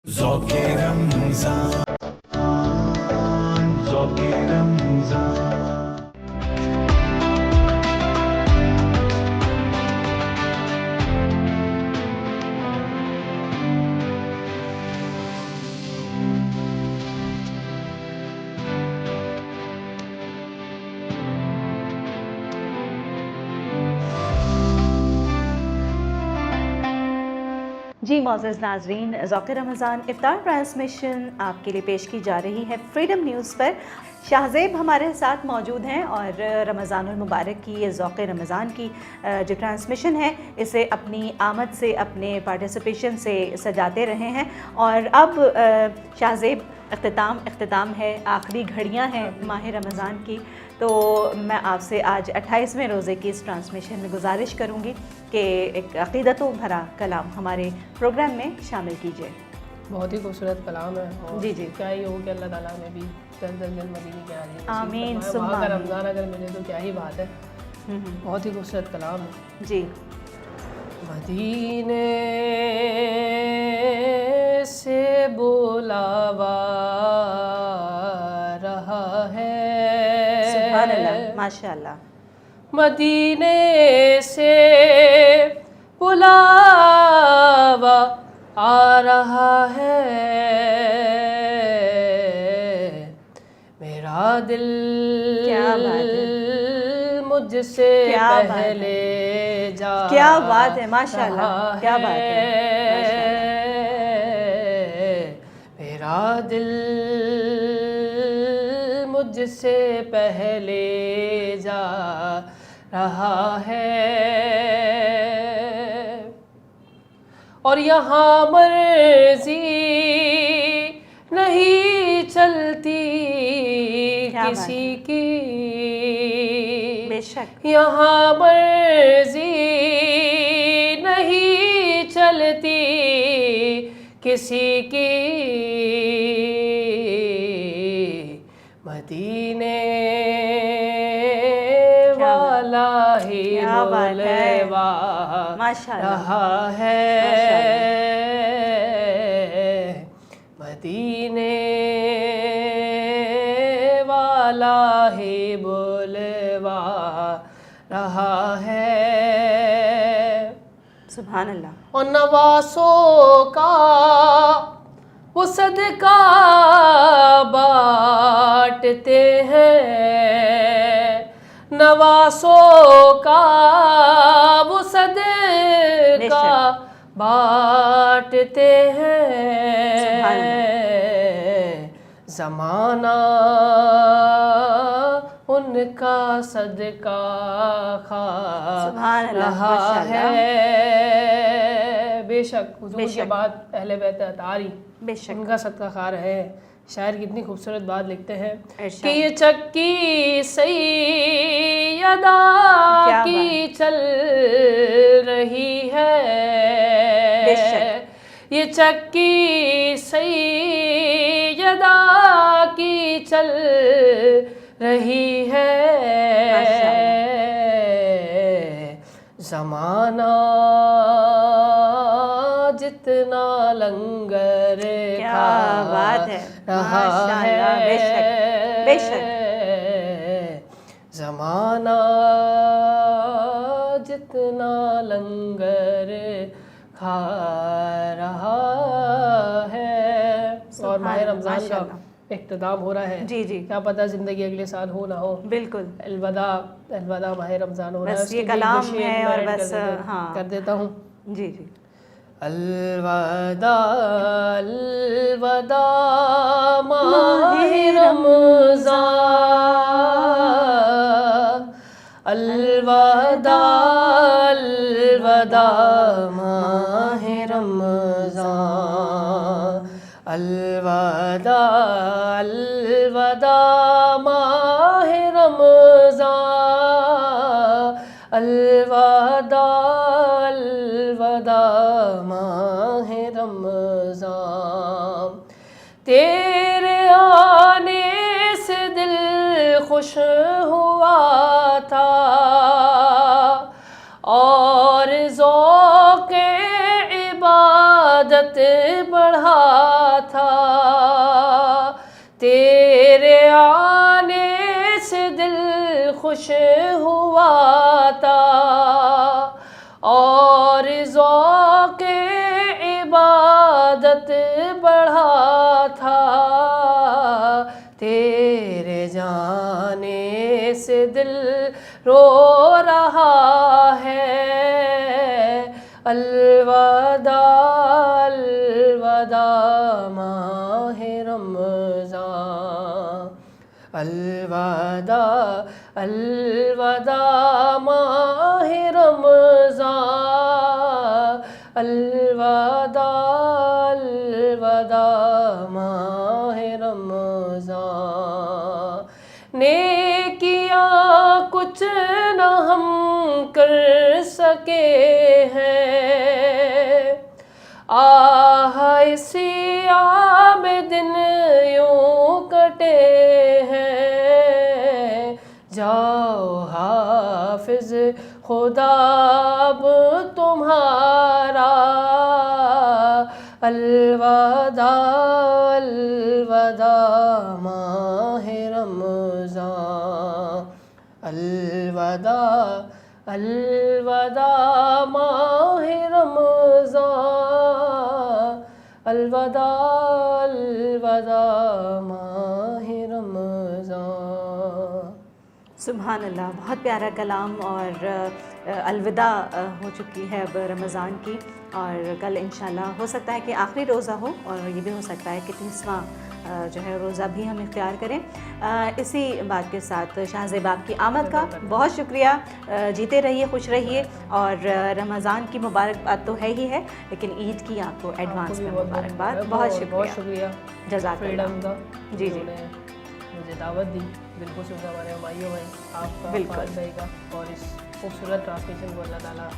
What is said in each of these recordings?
ذوق رمضان، ذوق رمضان۔ جی معزز ناظرین، ذوق رمضان افطار ٹرانسمیشن آپ کے لیے پیش کی جا رہی ہے فریڈم نیوز پر۔ شاہ زیب ہمارے ساتھ موجود ہیں اور رمضان المبارک کی یہ ذوق رمضان کی جو ٹرانسمیشن ہے اسے اپنی آمد سے، اپنے پارٹیسپیشن سے سجاتے رہے ہیں، اور اب شاہ زیب اختتام ہے، آخری گھڑیاں ہیں ماہ رمضان کی، تو میں آپ سے آج 28ویں روزے کی اس ٹرانسمیشن میں گزارش کروں گی کہ ایک عقیدتوں بھرا کلام ہمارے پروگرام میں شامل کیجیے۔ بہت ہی خوبصورت کلام ہے، اور جی جی، کیا ہی ہو کہ اللہ تعالیٰ نے بھی جلد از جلد مدینے کے آنے آمین وہاں ثم کا آمین۔ رمضان اگر ملے تو کیا ہی بات ہے، بہت ہی خوبصورت کلام ہے۔ جی، مدینے سے بلاوا رہا ہے، سبحان اللہ، ماشاء اللہ، مدینے سے بلاوا آ رہا ہے، میرا دل کیا بات ہے، مجھ سے کیا بات ہے، پہلے جا کیا بات ہے، ماشاء اللہ، کیا بات ہے، میرا دل مجھ سے پہلے جا رہا ہے، اور یہاں مرضی نہیں چلتی کسی کی، بے شک، یہاں مرضی نہیں چلتی کسی کی، مدینے والا ہی بلوا رہا ہے، مدینے والا ہی بلوا رہا ہے، سبحان اللہ، اور نواسوں کا وہ صدقہ بانٹتے ہیں، نواسوں کا وہ صدقہ بانٹتے ہیں، زمانہ ان کا صدقہ کھا رہا ہے، بے شک حضور کے بعد اہل بیت اطہار ان کا صدقہ کھا رہے ہیں۔ شاعر کتنی خوبصورت بات لکھتے ہیں کہ یہ چکی سیدہ کی چل رہی ہے، یہ چکی سیدہ کی چل رہی ہے، زمانہ جتنا لنگر کھا رہا ہے، زمانہ جتنا لنگر کھا رہا ہے، اور ماہ رمضان کا اختتام ہو رہا ہے، جی جی، کیا پتہ زندگی اگلے سال ہو نہ ہو، بالکل، الوداع ماہ رمضان ہو رہا ہے، بس یہ کلام ہے اور بس کر دیتا ہوں، جی جی، الوداع الوداع ماہ رمضان، الوداع الوداع ماہ رمضان، الوداع الوداع ماہ رمضان، الوداع الوداع ماہ رمضان، تیرے آنے سے دل خوش ہوا تھا اور ذوق عبادت بڑھا تھا تیرے آنے سے دل خوش ہوا تھا اور ذوق عبادت بڑھا تھا تیرے جانے سے دل رو رہا ہے الوداع الوداع ماہ رمضان الوداع الوداع ماہ رمضان الوداع الوداع ماہ رمضان نیکیاں کچھ نہ ہم کر سکے ہیں آہ اسی عام دن یوں کٹے ہیں جاؤ حافظ خدا اب تمہارا الوداع الوداع ماہ رمضان الوداع الوداع ماہ رمضان الوداع الوداع ماہ رمضان سبحان اللہ، بہت پیارا کلام. اور الوداع ہو چکی ہے اب رمضان کی، اور کل انشاءاللہ ہو سکتا ہے کہ آخری روزہ ہو، اور یہ بھی ہو سکتا ہے کہ 30واں جو ہے روزہ بھی ہم اختیار کریں. اسی بات کے ساتھ شاہ زیب آپ کی آمد کا بہت شکریہ. جیتے رہیے، خوش رہیے، اور رمضان کی مبارکباد تو ہے ہی ہے، لیکن عید کی آپ کو ایڈوانس میں مبارکباد. بہت شکریہ، جزاک اللہ. جی جی مجھے دعوت دی، دل کو شکر ہمارے ہمائیوں بھائی آپ کا بالکل رہے گا، اور اس خوبصورت ٹرانسمیشن کو اللہ تعالیٰ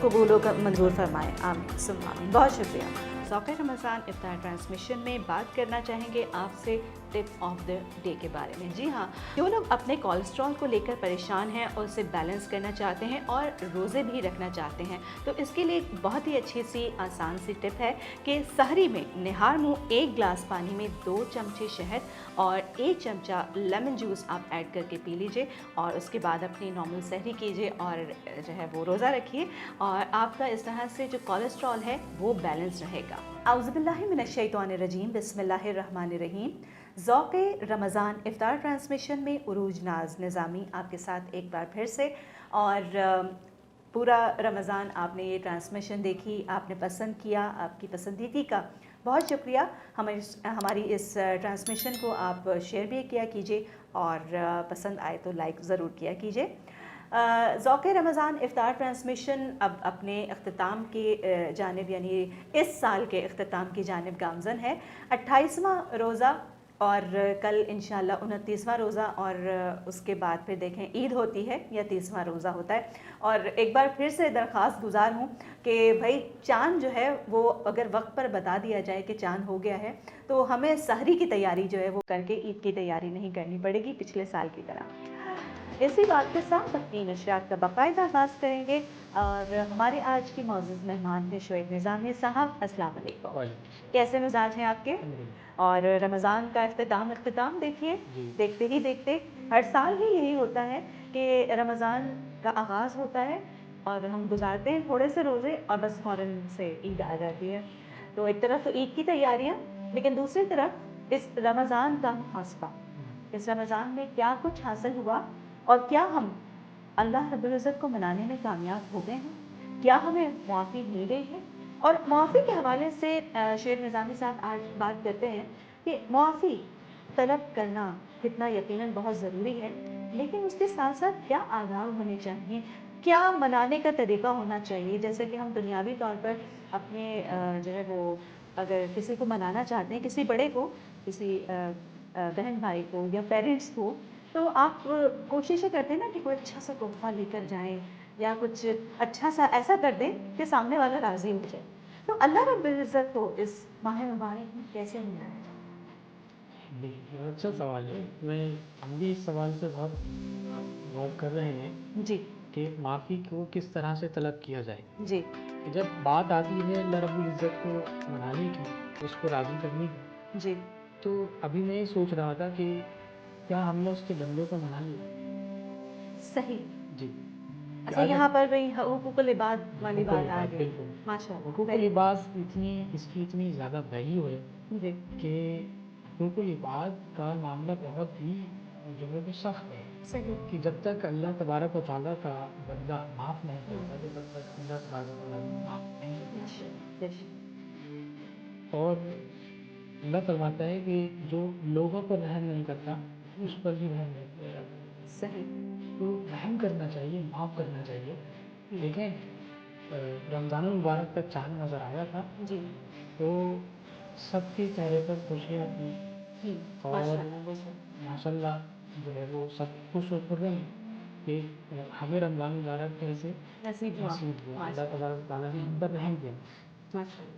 قبول و منظور فرمائے. آمین ثم آمین. بہت شکریہ. ذوق رمضان افطار ٹرانسمیشن میں بات کرنا چاہیں گے آپ سے ٹپ آف دا ڈے کے بارے میں. جی ہاں، جو لوگ اپنے کولیسٹرول کو لے کر پریشان ہیں اور اسے بیلنس کرنا چاہتے ہیں اور روزے بھی رکھنا چاہتے ہیں، تو اس کے لیے ایک بہت ہی اچھی سی آسان سی ٹپ ہے کہ سحری میں نہار منہ 1 گلاس پانی میں 2 چمچے شہد اور 1 چمچہ لیمن جوس آپ ایڈ کر کے پی لیجئے، اور اس کے بعد اپنی نارمل سحری کیجئے اور جو ہے وہ روزہ رکھیے، اور آپ کا اس طرح سے جو کولیسٹرول ہے وہ بیلنس رہے گا. اعوذ باللہ من الشیطان الرجیم، بسم اللہ الرحمن الرحیم. ذوق رمضان افطار ٹرانسمیشن میں عروج ناز نظامی آپ کے ساتھ ایک بار پھر سے. اور پورا رمضان آپ نے یہ ٹرانسمیشن دیکھی، آپ نے پسند کیا، آپ کی پسندیدگی کا بہت شکریہ. ہماری اس ٹرانسمیشن کو آپ شیئر بھی کیا کیجیے، اور پسند آئے تو لائک ضرور کیا کیجیے. ذوق رمضان افطار ٹرانسمیشن اب اپنے اختتام کی جانب، یعنی اس سال کے اختتام کی جانب گامزن ہے. 28واں روزہ اور کل انشاءاللہ 29واں روزہ، اور اس کے بعد پھر دیکھیں عید ہوتی ہے یا 30واں روزہ ہوتا ہے. اور ایک بار پھر سے درخواست گزار ہوں کہ بھائی چاند جو ہے وہ اگر وقت پر بتا دیا جائے کہ چاند ہو گیا ہے، تو ہمیں سحری کی تیاری جو ہے وہ کر کے عید کی تیاری نہیں کرنی پڑے گی پچھلے سال کی طرح. اسی بات کے ساتھ اپنی نشریات کا باقاعدہ آغاز کریں گے، اور ہمارے آج کی معزز مہمان ہیں شعیب نظامی صاحب. السلام علیکم. کیسے مزاج ہیں آپ کے؟ اور رمضان کا اختتام دیکھیے، دیکھتے ہی دیکھتے ہر سال ہی یہی ہوتا ہے کہ رمضان کا آغاز ہوتا ہے اور ہم گزارتے ہیں تھوڑے سے روزے، اور بس فوراً سے عید آ جاتی ہے. تو ایک طرف تو عید کی تیاریاں، لیکن دوسری طرف اس رمضان کا محاسبہ. اس رمضان میں کیا کچھ حاصل ہوا، اور کیا ہم اللہ رب العزت کو منانے میں کامیاب ہو گئے ہیں؟ کیا ہمیں معافی مل گئی ہے؟ اور معافی کے حوالے سے شعیب نظامی صاحب آج بات کرتے ہیں کہ معافی طلب کرنا کتنا یقیناً بہت ضروری ہے، لیکن اس کے ساتھ ساتھ کیا آداب ہونے چاہیے، کیا منانے کا طریقہ ہونا چاہیے. جیسے کہ ہم دنیاوی طور پر اپنے جو ہے وہ اگر کسی کو منانا چاہتے ہیں، کسی بڑے کو، کسی بہن بھائی کو یا پیرنٹس کو، تو آپ کوششیں کرتے ہیں نا کہ کوئی اچھا سا تحفہ لے کر جائیں، یا کچھ اچھا سا ایسا کر دیں کہ سامنے والا راضی ہو جائے. تو اللہ رب العزت کو اس ماہ مبارک میں کیسے منائیں؟ اچھا سوال ہے. ہم بھی اس سوال سے بہت غور کر رہے ہیں جی کہ معافی کو کس طرح سے طلب کیا جائے. جی جب بات آتی ہے اللہ رب العزت کو منانے کی، اس کو راضی کرنی ہے. جی تو ابھی میں یہ سوچ رہا تھا کہ کیا ہم نے اس کے بندوں کو منا لیا. صحیح. جی اچھا یہاں پر بھی حقوق العباد والی بات آ گئی. بالکل. ماشاء اللہ. حقوق العباد اس کی اتنی زیادہ ویلیو ہے جی کہ حقوق العباد کا معاملہ بہت ہی جو ہے وہ سخت ہے. صحیح. کہ جب تک اللہ تبارک و تعالیٰ کا بندہ معاف نہیں کرتا تب تک اللہ تبارک و تعالیٰ معاف نہیں کرتا. اور اللہ فرماتا ہے کہ جو لوگوں پر رحم نہیں کرتا اس پر بھی رحم نہیں کرتا. صحیح. تو رحم کرنا چاہیے, معاف کرنا چاہیے. دیکھیں رمضان المبارک تک چاند نظر آیا تھا جی تو سب کے چہرے پر خوشیاں تھیں اور ماشاء اللہ جو ہے وہ سب خوش و خرم کہ ہمیں رمضان المبارک کیسے نصیب ہوا. اللہ تبارک تعالیٰ نے ہم پر رحم کیا.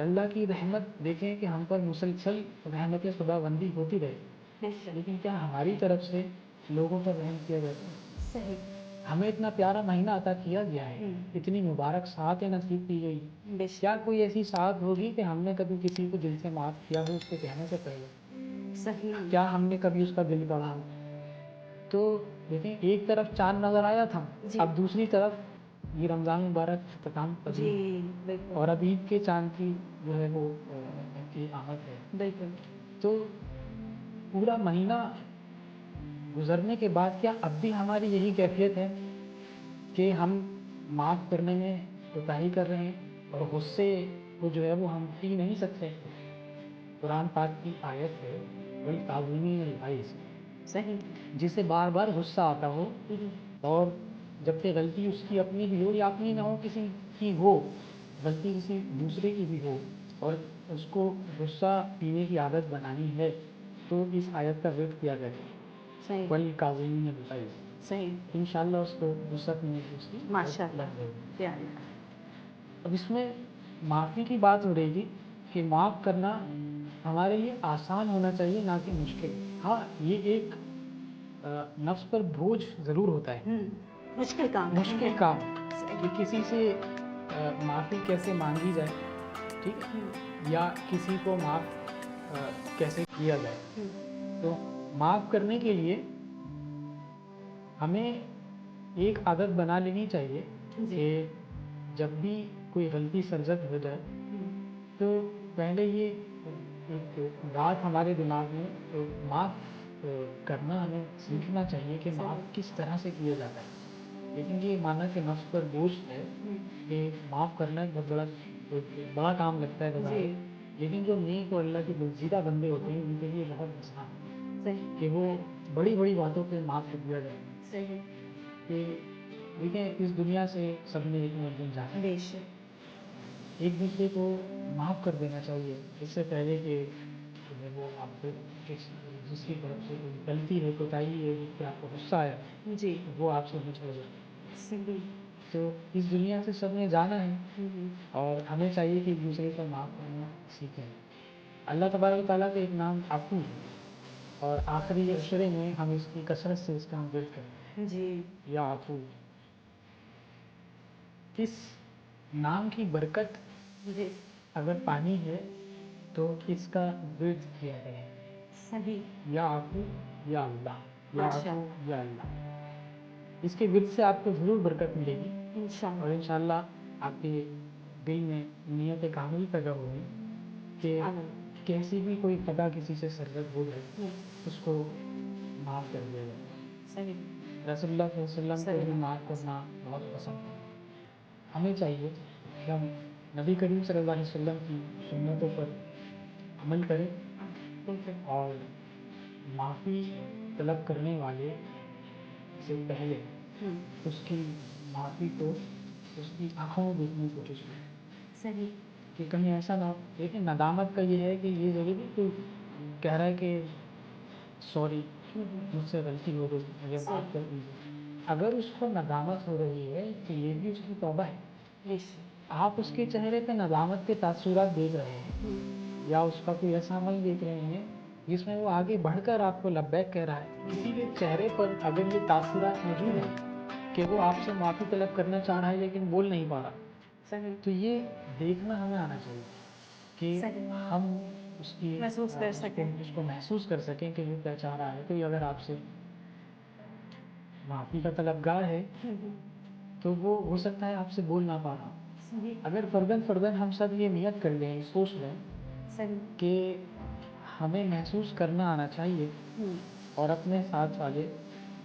اللہ کی رحمت دیکھیں کہ ہم پر مسلسل رحمت خدا بندی ہوتی رہے, لیکن کیا ہماری طرف سے لوگوں پر رحم کیا جاتا ہے؟ صحیح. ہمیں اتنا پیارا مہینہ عطا کیا گیا ہے, اتنی مبارک ساعتیں نصیب کی گئی. کیا کوئی ایسی ساعت ہوگی کہ ہم نے کبھی کسی کو دل سے معاف کیا ہو اس کے کہنے سے پہلے؟ صحیح. کیا ہم نے کبھی اس کا دل توڑا؟ تو دیکھیں ایک طرف چاند نظر آیا تھا, اب دوسری طرف یہ رمضان مبارک اختتام پذیر اور اب عید کے چاند کی جو ہے وہ کی آمد ہے. بالکل. تو پورا مہینہ گزرنے کے بعد کیا اب بھی ہماری یہی کیفیت ہے کہ ہم معاف کرنے میں کوتاہی کر رہے ہیں اور غصے کو جو ہے وہ ہم پی نہیں سکتے؟ قرآن پاک کی آیت ہے وَالْكَاظِمِينَ الْغَيْظَ, صحیح. جسے بار بار غصہ آتا ہو اور جب کہ غلطی اس کی اپنی بھی ہو یا اپنی نہ ہو, کسی کی ہو غلطی, کسی دوسرے کی بھی ہو, اور اس کو غصہ پینے کی عادت بنانی ہے تو اس آیت کا ورد کیا کرے. صحیح. وَالْكَاظِمِينَ الْغَيْظَ. صحیح. انشاءاللہ اس کو غصہ پینے کی اس کی ماشاء عادت اللہ. لگ جائے گی. پیاری. اب اس میں معافی کی بات ہو رہی تھی کہ معاف کرنا ہمارے لیے آسان ہونا چاہیے نہ کہ مشکل. ہاں یہ ایک نفس پر بوجھ ضرور ہوتا ہے, مشکل کام. مشکل کام کہ کسی سے معافی کیسے مانگی جائے, ٹھیک ہے, یا کسی کو معاف کیسے کیا جائے. تو معاف کرنے کے لیے ہمیں ایک عادت بنا لینی چاہیے کہ جب بھی کوئی غلطی سرزد ہو جائے تو پہلے یہ ایک بات ہمارے دماغ میں معاف کرنا ہمیں سیکھنا چاہیے کہ معاف کس طرح سے کیا جاتا ہے. لیکن یہ مانا کہ نفس پر بوجھ ہے کہ معاف کرنا ایک بہت بڑا کام لگتا ہے بظاہر, لیکن جو نیک اور اللہ کے برگزیدہ بندے ہوتے ہیں ان کے لیے بہت آسان ہے کہ وہ بڑی بڑی باتوں پہ معاف کر دیا جائے. صحیح. کہ دیکھیں اس دنیا سے سب نے ایک نہ ایک دن جانا ہے, ایک دوسرے کو معاف کر دینا چاہیے اس سے پہلے کہ وہ آپ کو جس کی طرف سے کوئی غلطی ہے, کوتاہی ہے, جس پہ آپ کو غصہ آیا جی وہ آپ سے نکل جائے. صحیح. تو اس دنیا سے سب نے جانا ہے اور ہمیں چاہیے کہ ایک دوسرے کو معاف کرنا سیکھیں. اللہ تبارک و تعالیٰ کا ایک نام عفو ہے اور آخری اشرے میں ہم اس کی کثرت سے اس کا ورد کریں جی. یا عفو. اس نام کی برکت اگر پانی ہے تو اس کا ورد کیا ہے. صحیح. یا عفو یا اللہ, یا عفو یا اللہ. اس کے ورد سے آپ کو ضرور برکت ملے گی اور انشاءاللہ آپ کے دل میں نیت کامل پیدا ہوگی کہ کیسی بھی کوئی خطا کسی سے سرزد ہو جائے اس کو معاف کر دیا جائے. رسول اللہ صلی اللہ علیہ وسلم کو بھی معاف کرنا بہت پسند ہے. ہمیں چاہیے کہ ہم نبی کریم صلی اللہ علیہ وسلم کی سنتوں پر عمل کریں اور معافی طلب کرنے والے سے پہلے اس کی معافی کو اس کی آنکھوں میں دیکھنے کی کوشش کریں. صحیح. کہ کہیں ایسا نہ ہو. لیکن ندامت کا یہ ہے کہ یہ ضروری کوئی کہہ رہا ہے کہ سوری مجھ سے غلطی ہو گئی مجھے معاف کر دیجیے, اگر اس کو ندامت ہو رہی ہے تو یہ بھی اس کی توبہ ہے. آپ اس کے چہرے پہ ندامت کے تاثرات دیکھ رہے ہیں یا اس کا کوئی ایسا عمل دیکھ رہے ہیں جس میں وہ آگے بڑھ کر آپ کو لبیک کہہ رہا ہے, کسی کے چہرے پر اگر یہ تاثرات موجود ہیں کہ وہ آپ سے معافی طلب کرنا چاہ رہا ہے لیکن بول نہیں پا رہا, تو یہ دیکھنا ہمیں آنا چاہیے کہ ہم اس کی محسوس کر سکیں، اس کو محسوس کر سکیں کہ وہ کیا چاہ رہا ہے. کوئی اگر آپ سے معافی کا طلبگار ہے تو وہ ہو سکتا ہے آپ سے بول نہ پا رہا. اگر فرداً ہم سب یہ نیت کر لیں، سوچ لیں کہ ہمیں محسوس کرنا آنا چاہیے اور اپنے ساتھ والے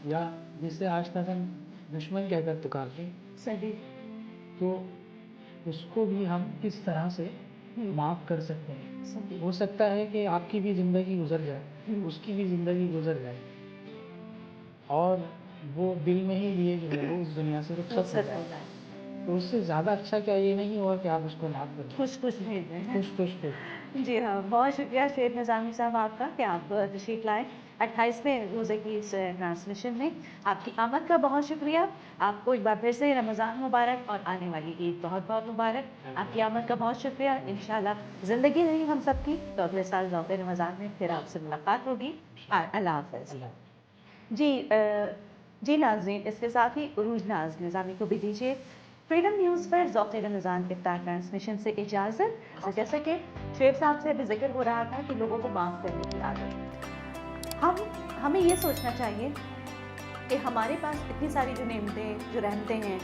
یا جسے آج تک ہم دشمن کہہ کر پکارتے صحیح، تو اس کو بھی ہم اس طرح سے معاف کر سکتے ہیں. ہو سکتا ہے کہ آپ کی بھی زندگی گزر جائے، اس کی بھی زندگی گزر جائے اور وہ دل میں ہی لیے جو ہے وہ اس دنیا سے رخصت ہو جائے. تو اس سے زیادہ اچھا کیا یہ نہیں ہوا کہ آپ اس کو معاف کر دیں. خوش بھیج دیں. خوش. جی ہاں، بہت شکریہ شعیب نظامی صاحب آپ کا کہ آپ تشریف لائیں 28ویں روزے کی اس ٹرانسمیشن میں. آپ کی آمد کا بہت شکریہ. آپ کو ایک بار پھر سے رمضان مبارک اور آنے والی عید بہت بہت مبارک. آپ کی آمد کا بہت شکریہ. انشاءاللہ زندگی رہی ہم سب کی تو اگلے سال ذوق رمضان میں پھر آپ سے ملاقات ہوگی. اللہ حافظ. جی ناظرین، اس کے ساتھ ہی عروج ناز نظامی کو بھی دیجیے فریڈم نیوز پر ذوق رمضان افطار ٹرانسمیشن سے اجازت. جیسا کہ شعیب صاحب سے ابھی ذکر ہو رہا تھا کہ لوگوں کو معاف کرنے کی عادت، ہمیں یہ سوچنا چاہیے کہ ہمارے پاس اتنی ساری جو نعمتیں، جو رحمتیں ہیں.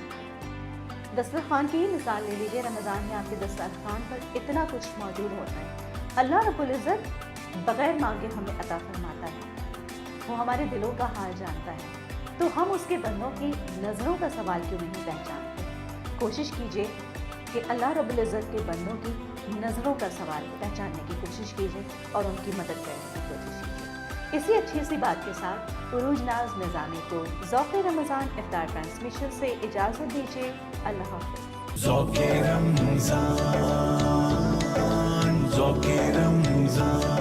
دسترخوان کی ہی مثال لے لیجیے. رمضان میں آپ کے دسترخوان پر اتنا کچھ موجود ہوتا ہے. اللہ رب العزت بغیر مانگے ہمیں عطا فرماتا ہے. وہ ہمارے دلوں کا حال جانتا ہے. تو ہم اس کے بندوں کی نظروں کا سوال کیوں نہیں پہچانتے؟ کوشش کیجیے کہ اللہ رب العزت کے بندوں کی نظروں کا سوال پہچاننے کی کوشش کیجیے اور ان کی مدد کرنے کی کوشش کیجیے. اسی اچھی سی بات کے ساتھ عروج ناز نظامی کو ذوق رمضان افطار ٹرانسمیشن سے اجازت دیجیے. اللہ حافظ. ذوق رمضان، ذوق رمضان.